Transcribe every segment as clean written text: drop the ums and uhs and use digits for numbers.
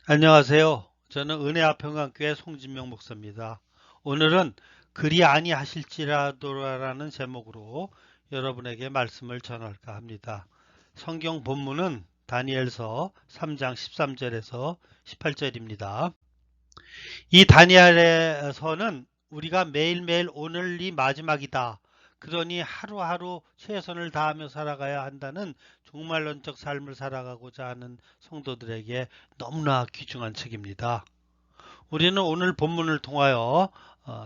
안녕하세요. 저는 은혜아평강교회 송진명 목사입니다. 오늘은 그리 아니하실지라도라는 제목으로 여러분에게 말씀을 전할까 합니다. 성경 본문은 다니엘서 3장 13절에서 18절입니다. 이 다니엘에서는 우리가 매일매일 오늘이 마지막이다. 그러니 하루하루 최선을 다하며 살아가야 한다는 종말론적 삶을 살아가고자 하는 성도들에게 너무나 귀중한 책입니다. 우리는 오늘 본문을 통하여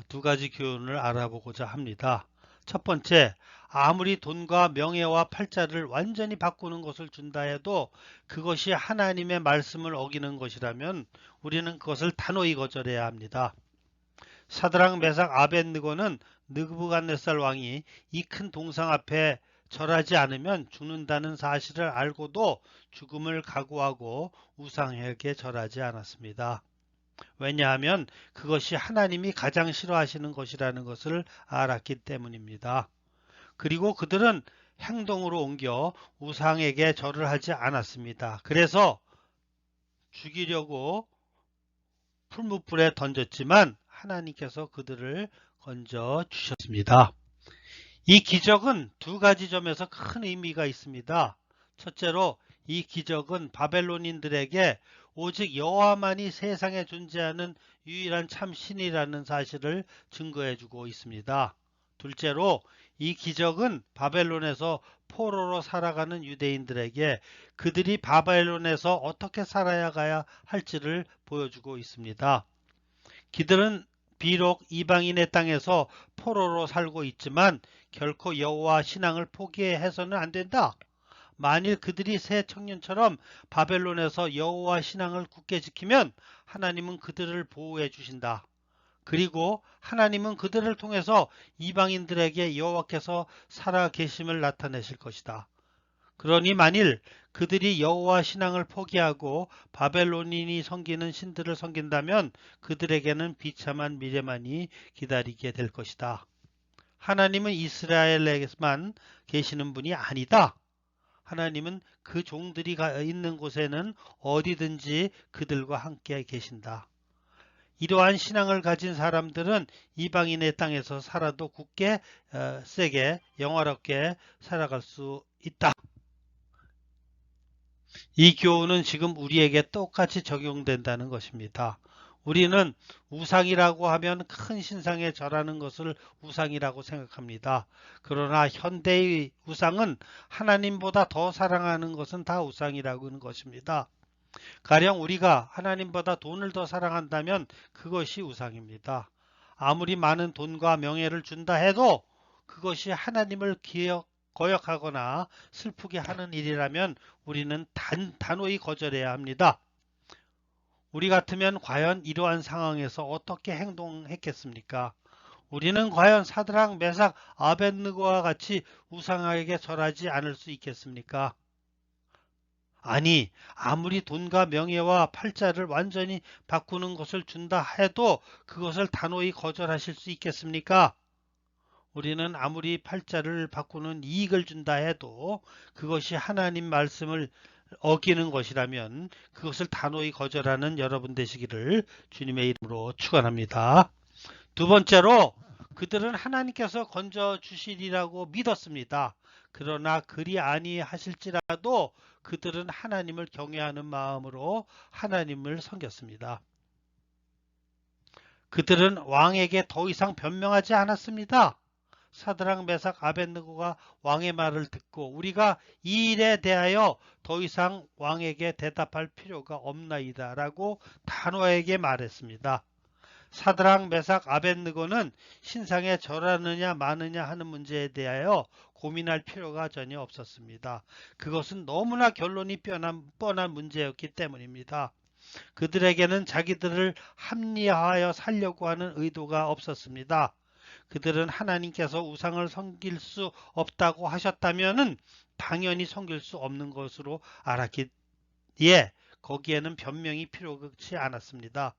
두 가지 교훈을 알아보고자 합니다. 첫 번째, 아무리 돈과 명예와 팔자를 완전히 바꾸는 것을 준다 해도 그것이 하나님의 말씀을 어기는 것이라면 우리는 그것을 단호히 거절해야 합니다. 사드락 메삭 아벳느고는 느부갓네살 왕이 이 큰 동상 앞에 절하지 않으면 죽는다는 사실을 알고도 죽음을 각오하고 우상에게 절하지 않았습니다. 왜냐하면 그것이 하나님이 가장 싫어하시는 것이라는 것을 알았기 때문입니다. 그리고 그들은 행동으로 옮겨 우상에게 절을 하지 않았습니다. 그래서 죽이려고 풀무불에 던졌지만 하나님께서 그들을 건져 주셨습니다. 이 기적은 두 가지 점에서 큰 의미가 있습니다. 첫째로 이 기적은 바벨론인들에게 오직 여호와만이 세상에 존재하는 유일한 참 신이라는 사실을 증거해주고 있습니다. 둘째로 이 기적은 바벨론에서 포로로 살아가는 유대인들에게 그들이 바벨론에서 어떻게 살아야 가야 할지를 보여주고 있습니다. 그들은 비록 이방인의 땅에서 포로로 살고 있지만 결코 여호와 신앙을 포기해서는 안 된다. 만일 그들이 새 청년처럼 바벨론에서 여호와 신앙을 굳게 지키면 하나님은 그들을 보호해 주신다. 그리고 하나님은 그들을 통해서 이방인들에게 여호와께서 살아 계심을 나타내실 것이다. 그러니 만일 그들이 여호와 신앙을 포기하고 바벨론인이 섬기는 신들을 섬긴다면 그들에게는 비참한 미래만이 기다리게 될 것이다. 하나님은 이스라엘에게만 계시는 분이 아니다. 하나님은 그 종들이 있는 곳에는 어디든지 그들과 함께 계신다. 이러한 신앙을 가진 사람들은 이방인의 땅에서 살아도 굳게 세게 영화롭게 살아갈 수 있다. 이 교훈은 지금 우리에게 똑같이 적용된다는 것입니다. 우리는 우상이라고 하면 큰 신상에 절하는 것을 우상이라고 생각합니다. 그러나 현대의 우상은 하나님보다 더 사랑하는 것은 다 우상이라고 하는 것입니다. 가령 우리가 하나님보다 돈을 더 사랑한다면 그것이 우상입니다. 아무리 많은 돈과 명예를 준다 해도 그것이 하나님을 거역하거나 슬프게 하는 일이라면 우리는 단호히 거절해야 합니다. 우리 같으면 과연 이러한 상황에서 어떻게 행동했겠습니까? 우리는 과연 사드락, 메삭, 아벳느고와 같이 우상에게 절하지 않을 수 있겠습니까? 아니, 아무리 돈과 명예와 팔자를 완전히 바꾸는 것을 준다 해도 그것을 단호히 거절하실 수 있겠습니까? 우리는 아무리 팔자를 바꾸는 이익을 준다 해도 그것이 하나님 말씀을 어기는 것이라면 그것을 단호히 거절하는 여러분 되시기를 주님의 이름으로 축원합니다. 두 번째로 그들은 하나님께서 건져 주시리라고 믿었습니다. 그러나 그리 아니하실지라도 그들은 하나님을 경외하는 마음으로 하나님을 섬겼습니다. 그들은 왕에게 더 이상 변명하지 않았습니다. 사드락 메삭 아벳느고가 왕의 말을 듣고 우리가 이 일에 대하여 더 이상 왕에게 대답할 필요가 없나이다 라고 단호하게 말했습니다. 사드락 메삭 아벳느고는 신상에 절하느냐 마느냐 하는 문제에 대하여 고민할 필요가 전혀 없었습니다. 그것은 너무나 결론이 뻔한 문제였기 때문입니다. 그들에게는 자기들을 합리화하여 살려고 하는 의도가 없었습니다. 그들은 하나님께서 우상을 섬길 수 없다고 하셨다면 당연히 섬길 수 없는 것으로 알았기에 거기에는 변명이 필요치 않았습니다.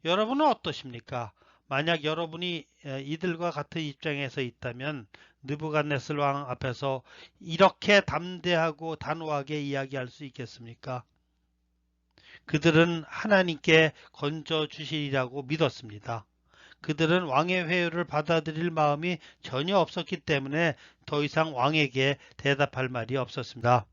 여러분은 어떠십니까? 만약 여러분이 이들과 같은 입장에서 있다면 느부갓네살 왕 앞에서 이렇게 담대하고 단호하게 이야기할 수 있겠습니까? 그들은 하나님께 건져 주시리라고 믿었습니다. 그들은 왕의 회유를 받아들일 마음이 전혀 없었기 때문에 더 이상 왕에게 대답할 말이 없었습니다.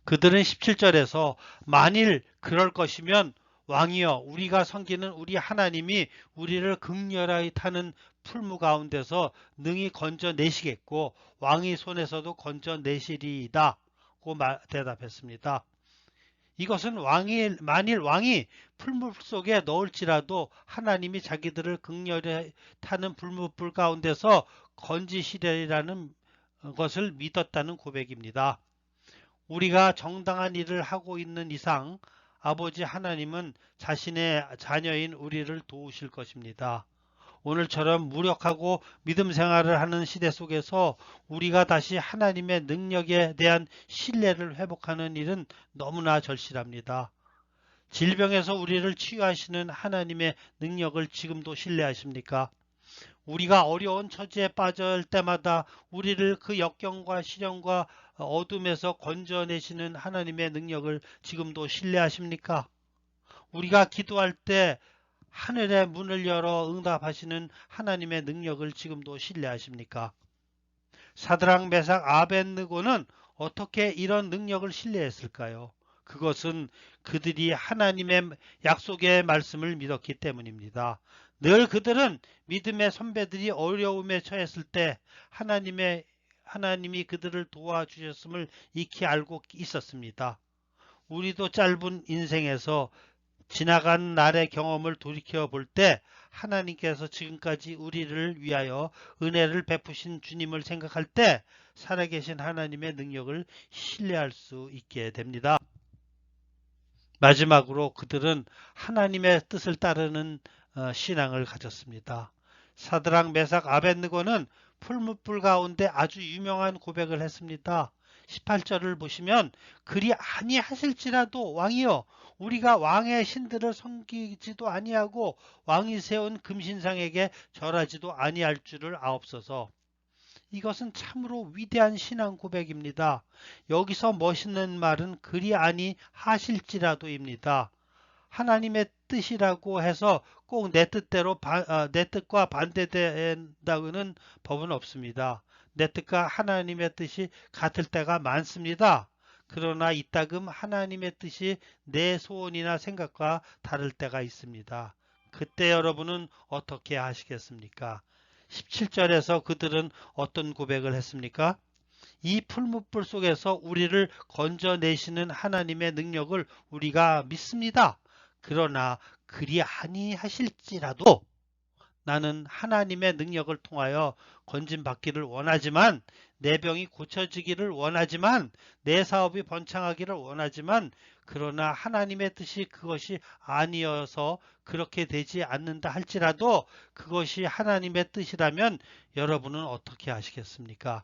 그들은 17절에서 만일 그럴 것이면 왕이여 우리가 섬기는 우리 하나님이 우리를 극렬하게 타는 풀무 가운데서 능히 건져내시겠고 왕의 손에서도 건져내시리이다 고 대답했습니다. 이것은 만일 왕이 풀무 속에 넣을지라도 하나님이 자기들을 극렬히 타는 불무불 가운데서 건지시리라는 것을 믿었다는 고백입니다. 우리가 정당한 일을 하고 있는 이상 아버지 하나님은 자신의 자녀인 우리를 도우실 것입니다. 오늘처럼 무력하고 믿음 생활을 하는 시대 속에서 우리가 다시 하나님의 능력에 대한 신뢰를 회복하는 일은 너무나 절실합니다. 질병에서 우리를 치유하시는 하나님의 능력을 지금도 신뢰하십니까? 우리가 어려운 처지에 빠질 때마다 우리를 그 역경과 시련과 어둠에서 건져내시는 하나님의 능력을 지금도 신뢰하십니까? 우리가 기도할 때 하늘의 문을 열어 응답하시는 하나님의 능력을 지금도 신뢰하십니까? 사드락 메삭 아벳느고는 어떻게 이런 능력을 신뢰했을까요? 그것은 그들이 하나님의 약속의 말씀을 믿었기 때문입니다. 늘 그들은 믿음의 선배들이 어려움에 처했을 때 하나님이 그들을 도와주셨음을 익히 알고 있었습니다. 우리도 짧은 인생에서 지나간 날의 경험을 돌이켜 볼 때 하나님께서 지금까지 우리를 위하여 은혜를 베푸신 주님을 생각할 때 살아계신 하나님의 능력을 신뢰할 수 있게 됩니다. 마지막으로 그들은 하나님의 뜻을 따르는 신앙을 가졌습니다. 사드락 메삭 아벳느고는 풀무불 가운데 아주 유명한 고백을 했습니다. 18절을 보시면 그리 아니하실지라도 왕이여 우리가 왕의 신들을 섬기지도 아니하고 왕이 세운 금신상에게 절하지도 아니할 줄을 아옵소서. 이것은 참으로 위대한 신앙 고백입니다. 여기서 멋있는 말은 그리 아니하실지라도입니다. 하나님의 뜻이라고 해서 꼭 내 뜻대로 내 뜻과 반대된다는 법은 없습니다. 내 뜻과 하나님의 뜻이 같을 때가 많습니다. 그러나 이따금 하나님의 뜻이 내 소원이나 생각과 다를 때가 있습니다. 그때 여러분은 어떻게 하시겠습니까? 17절에서 그들은 어떤 고백을 했습니까? 이 풀무불 속에서 우리를 건져내시는 하나님의 능력을 우리가 믿습니다. 그러나 그리 아니하실지라도 나는 하나님의 능력을 통하여 건짐받기를 원하지만 내 병이 고쳐지기를 원하지만 내 사업이 번창하기를 원하지만 그러나 하나님의 뜻이 그것이 아니어서 그렇게 되지 않는다 할지라도 그것이 하나님의 뜻이라면 여러분은 어떻게 하시겠습니까?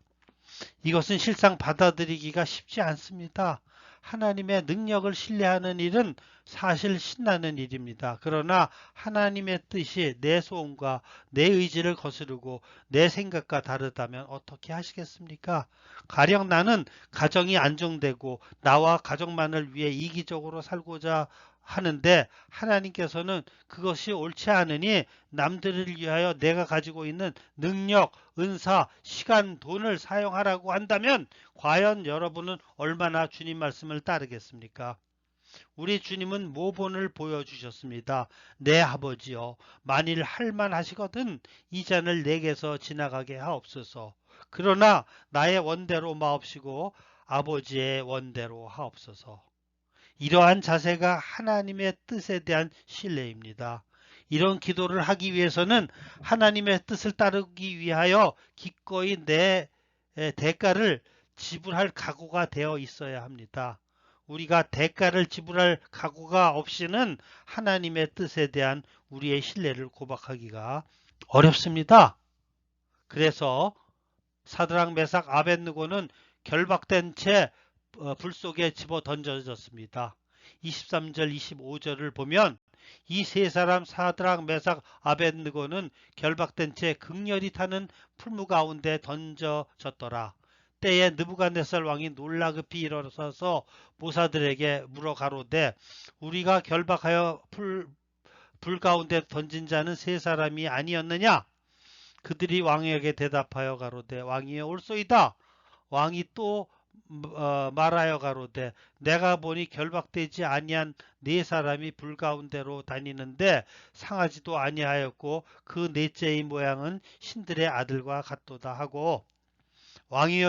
이것은 실상 받아들이기가 쉽지 않습니다. 하나님의 능력을 신뢰하는 일은 사실 신나는 일입니다. 그러나 하나님의 뜻이 내 소원과 내 의지를 거스르고 내 생각과 다르다면 어떻게 하시겠습니까? 가령 나는 가정이 안정되고 나와 가족만을 위해 이기적으로 살고자 하는데 하나님께서는 그것이 옳지 않으니 남들을 위하여 내가 가지고 있는 능력, 은사, 시간, 돈을 사용하라고 한다면 과연 여러분은 얼마나 주님 말씀을 따르겠습니까? 우리 주님은 모본을 보여주셨습니다. 내 아버지여 만일 할만하시거든 이 잔을 내게서 지나가게 하옵소서. 그러나 나의 원대로 마옵시고 아버지의 원대로 하옵소서. 이러한 자세가 하나님의 뜻에 대한 신뢰입니다. 이런 기도를 하기 위해서는 하나님의 뜻을 따르기 위하여 기꺼이 내 대가를 지불할 각오가 되어 있어야 합니다. 우리가 대가를 지불할 각오가 없이는 하나님의 뜻에 대한 우리의 신뢰를 고백하기가 어렵습니다. 그래서 사드락 메삭 아벳느고는 결박된 채 불 속에 집어 던져졌습니다. 23절 25절을 보면 이 세 사람 사드락 메삭 아벳느고는 결박된 채 극렬히 타는 풀무 가운데 던져졌더라. 그때에 느부갓네살 왕이 놀라 급히 일어서서 모사들에게 물어 가로되 우리가 결박하여 불 가운데 던진 자는 세 사람이 아니었느냐? 그들이 왕에게 대답하여 가로되 왕이여 옳소이다. 왕이 또 말하여 가로되 내가 보니 결박되지 아니한 네 사람이 불 가운데로 다니는데 상하지도 아니하였고 그 넷째의 모양은 신들의 아들과 같도다 하고 왕이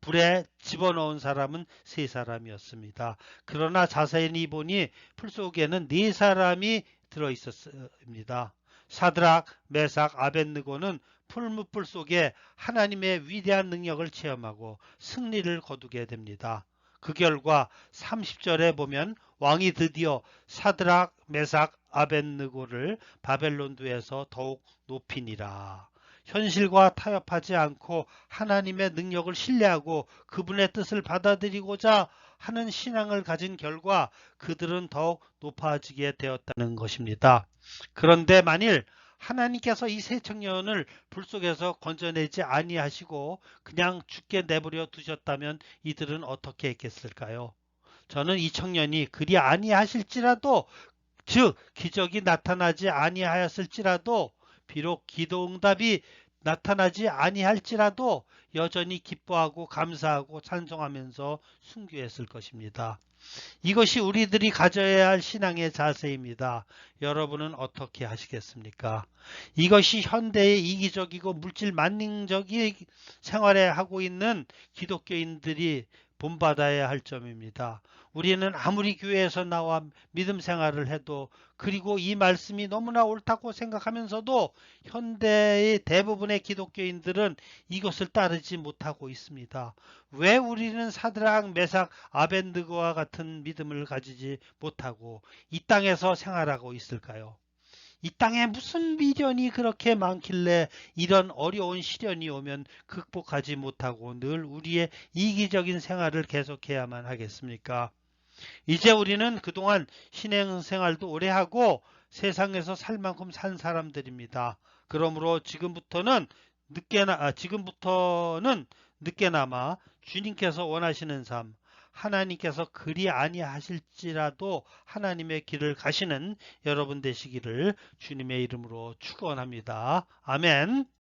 불에 집어넣은 사람은 세 사람이었습니다. 그러나 자세히 보니 풀 속에는 네 사람이 들어있었습니다. 사드락, 메삭, 아벳느고는 풀무불 속에 하나님의 위대한 능력을 체험하고 승리를 거두게 됩니다. 그 결과 30절에 보면 왕이 드디어 사드락, 메삭, 아벳느고를 바벨론두에서 더욱 높이니라. 현실과 타협하지 않고 하나님의 능력을 신뢰하고 그분의 뜻을 받아들이고자 하는 신앙을 가진 결과 그들은 더욱 높아지게 되었다는 것입니다. 그런데 만일 하나님께서 이 세 청년을 불 속에서 건져내지 아니하시고 그냥 죽게 내버려 두셨다면 이들은 어떻게 했겠을까요? 저는 이 청년이 그리 아니하실지라도 즉 기적이 나타나지 아니하였을지라도 비록 기도응답이 나타나지 아니할지라도 여전히 기뻐하고 감사하고 찬송하면서 순교했을 것입니다. 이것이 우리들이 가져야 할 신앙의 자세입니다. 여러분은 어떻게 하시겠습니까? 이것이 현대의 이기적이고 물질 만능적인 생활에 하고 있는 기독교인들이 본받아야 할 점입니다. 우리는 아무리 교회에서 나와 믿음 생활을 해도 그리고 이 말씀이 너무나 옳다고 생각하면서도 현대의 대부분의 기독교인들은 이것을 따르지 못하고 있습니다. 왜 우리는 사드락, 메삭, 아벳느고와 같은 믿음을 가지지 못하고 이 땅에서 생활하고 있을까요? 이 땅에 무슨 미련이 그렇게 많길래 이런 어려운 시련이 오면 극복하지 못하고 늘 우리의 이기적인 생활을 계속해야만 하겠습니까? 이제 우리는 그동안 신앙생활도 오래 하고 세상에서 살 만큼 산 사람들입니다. 그러므로 지금부터는 늦게나마 주님께서 원하시는 삶, 하나님께서 그리 아니하실지라도 하나님의 길을 가시는 여러분 되시기를 주님의 이름으로 축원합니다. 아멘.